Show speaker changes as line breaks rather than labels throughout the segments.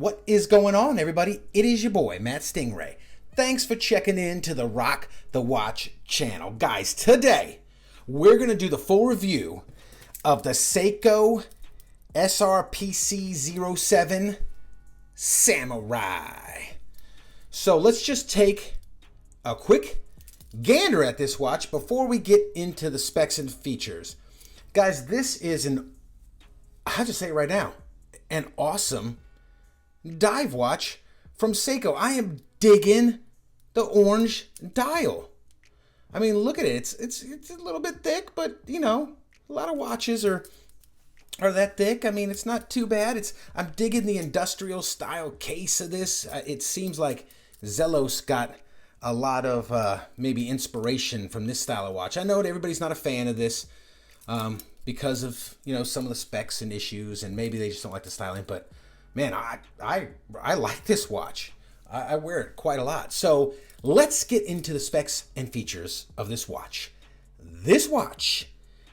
What is going on, everybody? It is your boy, Matt Stingray. Thanks for checking in to the Rock the Watch channel. Guys, today we're going to do the full review of the Seiko SRPC07 Samurai. So let's just take a quick gander at this watch before we get into the specs and features. Guys, this is I have to say it right now, an awesome dive watch from Seiko. I am digging the orange dial. I mean, look at it. It's a little bit thick, but you know, a lot of watches are that thick. I mean, it's not too bad. I'm digging the industrial style case of this. It seems like Zelos got a lot of maybe inspiration from this style of watch. I know that everybody's not a fan of this because of, you know, some of the specs and issues, and maybe they just don't like the styling, but man, I like this watch. I wear it quite a lot. So let's get into the specs and features of this watch. This watch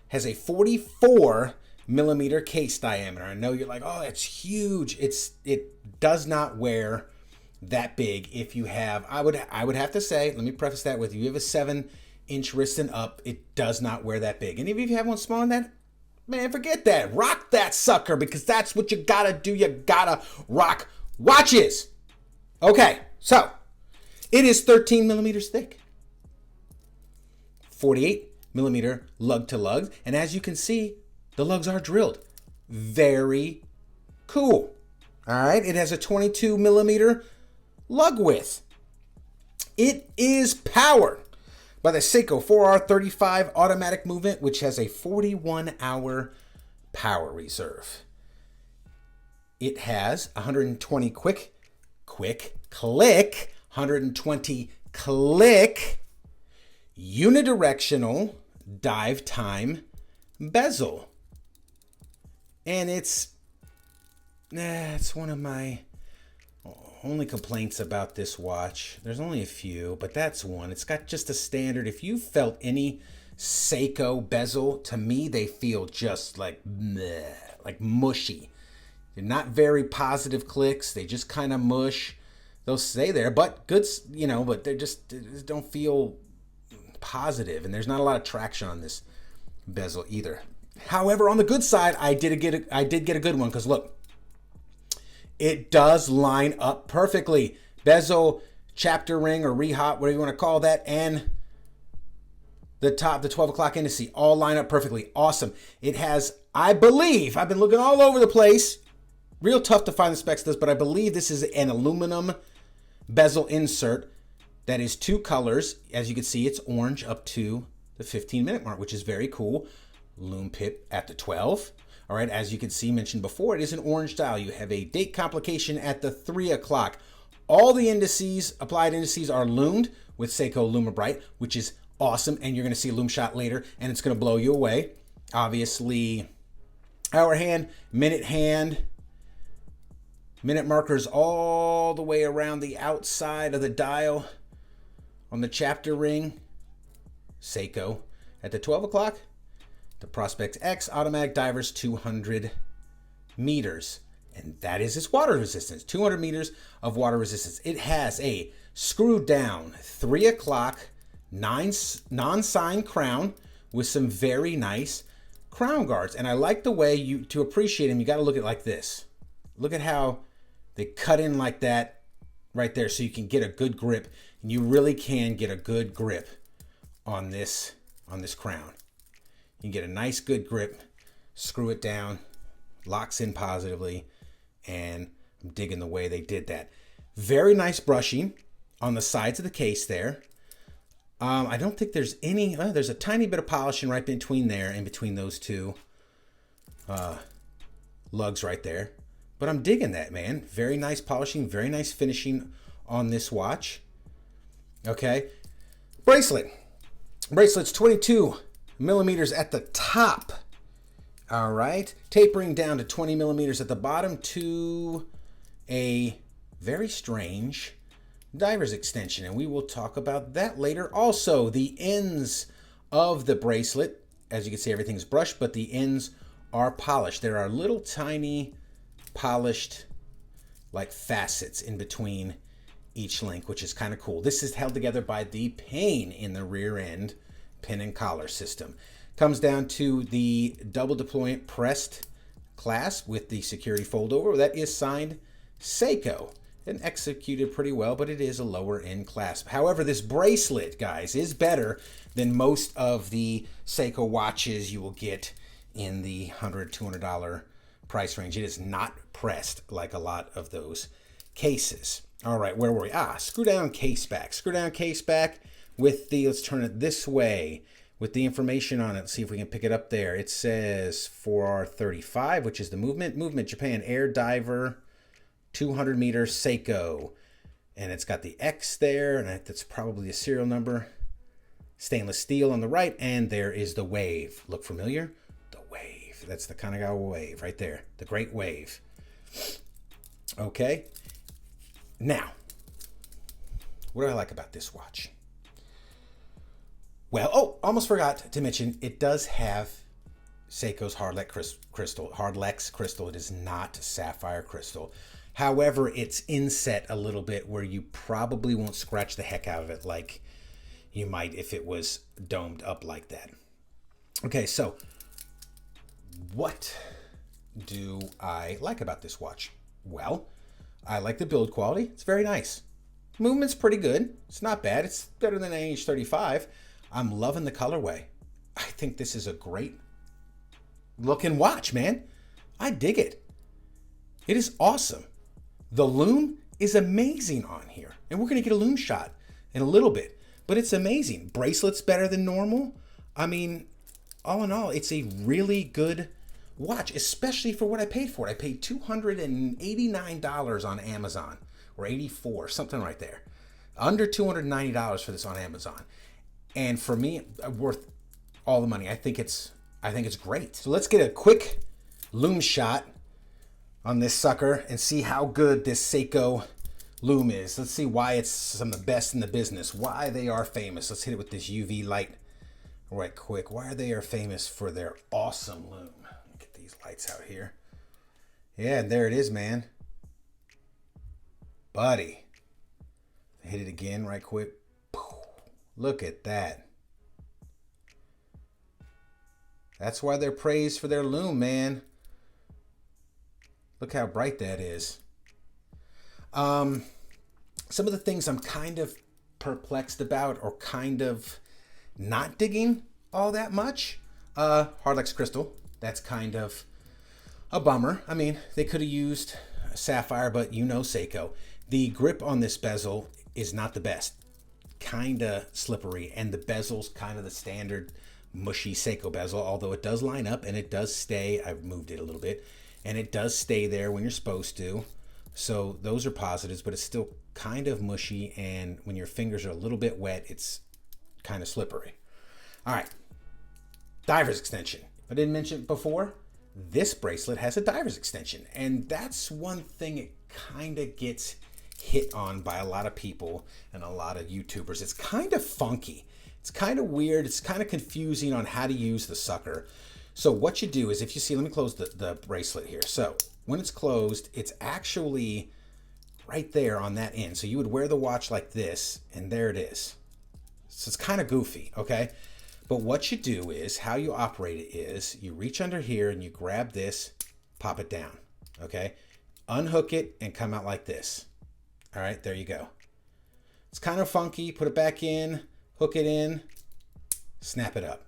has a 44 millimeter case diameter. I know you're like, oh, that's huge. It does not wear that big. If you have, I would have to say, let me preface that with, you have a 7-inch wrist and up, it does not wear that big. And if you have one smaller than that, man, forget that. Rock that sucker, because that's what you gotta do. You gotta rock watches. Okay, so it is 13 millimeters thick, 48 millimeter lug to lug, and as you can see, the lugs are drilled. Very cool. All right, it has a 22 millimeter lug width. It is powered by the Seiko 4R35 automatic movement, which has a 41-hour power reserve. It has 120 click, 120 click unidirectional dive time bezel. And it's one of my only complaints about this watch. There's only a few, but that's one. It's got just a standard. If you felt any Seiko bezel, to me, they feel just like meh, like mushy. They're not very positive clicks. They just kind of mush. They'll stay there, but good, you know, but they just don't feel positive, and there's not a lot of traction on this bezel either. However, on the good side, I did get a good one, because look, it does line up perfectly. Bezel, chapter ring, or rehot, whatever you want to call that, and the 12 o'clock indice all line up perfectly. Awesome. It has, I believe, I've been looking all over the place. Real tough to find the specs of this, but I believe this is an aluminum bezel insert that is 2 colors. As you can see, it's orange up to the 15-minute mark, which is very cool. Lume pip at the 12. All right, as you can see, mentioned before, it is an orange dial. You have a date complication at the 3 o'clock. All the indices, applied indices, are loomed with Seiko LumiBrite, which is awesome, and you're going to see a lume shot later, and it's going to blow you away. Obviously, hour hand, minute markers all the way around the outside of the dial on the chapter ring. Seiko at the 12 o'clock. The Prospex X automatic divers 200 meters. And that is its water resistance. 200 meters of water resistance. It has a screwed down 3 o'clock non-sign crown with some very nice crown guards. And I like the way to appreciate them, you got to look at it like this. Look at how they cut in like that right there, so you can get a good grip. And you really can get a good grip on this crown. You can get a nice good grip, screw it down, locks in positively, and I'm digging the way they did that. Very nice brushing on the sides of the case there. I don't think there's any, there's a tiny bit of polishing right between there, in between those two lugs right there. But I'm digging that, man. Very nice polishing, very nice finishing on this watch. Okay. Bracelet's 22 millimeters at the top. All right. Tapering down to 20 millimeters at the bottom to a very strange diver's extension, and we will talk about that later. Also, the ends of the bracelet, as you can see, everything's brushed, but the ends are polished. There are little tiny polished like facets in between each link, which is kind of cool. This is held together by the pane in the rear end pin and collar system. Comes down to the double deployment pressed clasp with the security fold over. That is signed Seiko and executed pretty well, but it is a lower end clasp. However, this bracelet, guys, is better than most of the Seiko watches you will get in the $100, $200 price range. It is not pressed like a lot of those cases. All right, where were we? Screw down case back. Screw down case back with the, let's turn it this way, with the information on it. Let's see if we can pick it up there. It says 4R35, which is the movement Japan Air Diver 200 meter Seiko. And it's got the X there, and that's probably a serial number. Stainless steel on the right, and there is the wave. Look familiar? The wave. That's the Kanagawa wave right there. The Great Wave. Okay. Now, what do I like about this watch? Well, almost forgot to mention, it does have Seiko's Hardlex crystal. It is not sapphire crystal. However, it's inset a little bit where you probably won't scratch the heck out of it like you might if it was domed up like that. Okay, so what do I like about this watch? Well, I like the build quality. It's very nice. Movement's pretty good. It's not bad. It's better than an AH35. I'm loving the colorway. I think this is a great looking watch, man. I dig it. It is awesome. The lume is amazing on here. And we're going to get a lume shot in a little bit. But it's amazing. Bracelet's better than normal. I mean, all in all, it's a really good watch, especially for what I paid for it. I paid $289 on Amazon, or $84, something right there. Under $290 for this on Amazon. And for me, worth all the money. I think it's great. So let's get a quick lume shot on this sucker and see how good this Seiko lume is. Let's see why it's some of the best in the business, why they are famous. Let's hit it with this UV light right quick. Why they are famous for their awesome lume. Get these lights out here. Yeah, there it is, man. Buddy. Hit it again right quick. Look at that. That's why they're praised for their lume, man. Look how bright that is. Some of the things I'm kind of perplexed about or kind of not digging all that much. Hardlex crystal. That's kind of a bummer. I mean, they could have used sapphire, but you know Seiko. The grip on this bezel is not the best. Kind of slippery, and the bezel's kind of the standard mushy Seiko bezel, although it does line up and it does stay. I've moved it a little bit, and it does stay there when you're supposed to. So those are positives, but it's still kind of mushy, and when your fingers are a little bit wet, it's kind of slippery. All right, diver's extension. I didn't mention it before. This bracelet has a diver's extension, and that's one thing it kind of gets hit on by a lot of people and a lot of YouTubers. It's kind of funky. It's kind of weird. It's kind of confusing on how to use the sucker. So what you do is, if you see, let me close the bracelet here. So when it's closed, it's actually right there on that end. So you would wear the watch like this, and there it is. So it's kind of goofy, okay? But what you do is, how you operate it is, you reach under here and you grab this, pop it down, okay? Unhook it and come out like this. All right, there you go. It's kind of funky. Put it back in, hook it in, snap it up.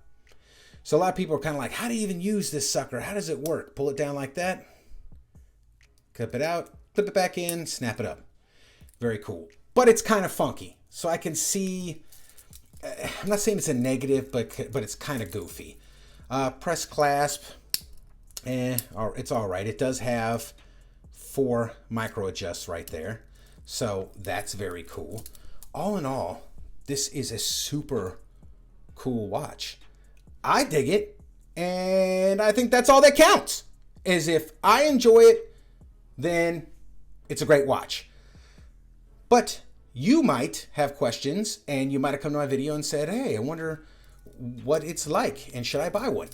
So a lot of people are kind of like, how do you even use this sucker? How does it work? Pull it down like that, clip it out, clip it back in, snap it up. Very cool. But it's kind of funky. So I can see, I'm not saying it's a negative, but it's kind of goofy. Press clasp, it's all right. It does have 4 micro adjusts right there. So that's very cool. All in all, this is a super cool watch. I dig it, and I think that's all that counts. Is if I enjoy it, then it's a great watch. But you might have questions, and you might have come to my video and said, hey, I wonder what it's like, and should I buy one?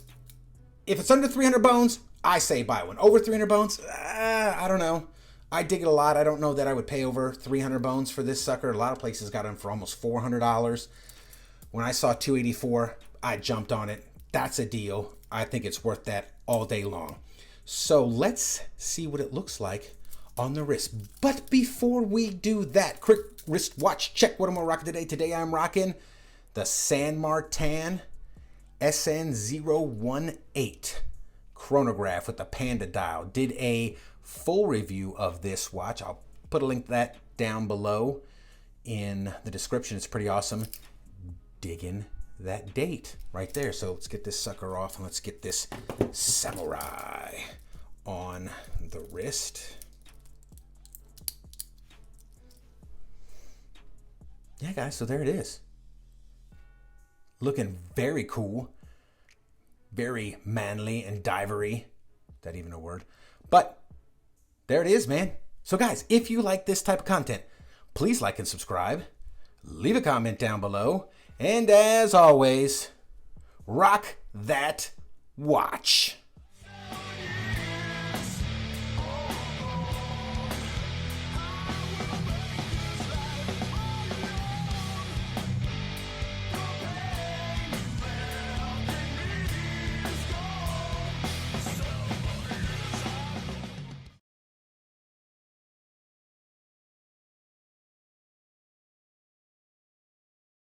If it's under 300 bones, I say buy one. Over 300 bones, I don't know. I dig it a lot. I don't know that I would pay over 300 bones for this sucker. A lot of places got them for almost $400. When I saw 284, I jumped on it. That's a deal. I think it's worth that all day long. So let's see what it looks like on the wrist. But before we do that, quick wrist watch check. What am I rocking today? Today I'm rocking the San Martin SN018 chronograph with the Panda dial. Did a full review of this watch. I'll put a link to that down below in the description. It's pretty awesome. Digging that date right there. So let's get this sucker off and let's get this samurai on the wrist. Yeah, guys, so there it is. Looking very cool. Very manly and divery. Is that even a word? But there it is, man. So guys, if you like this type of content, please like and subscribe. Leave a comment down below. And as always, rock that watch.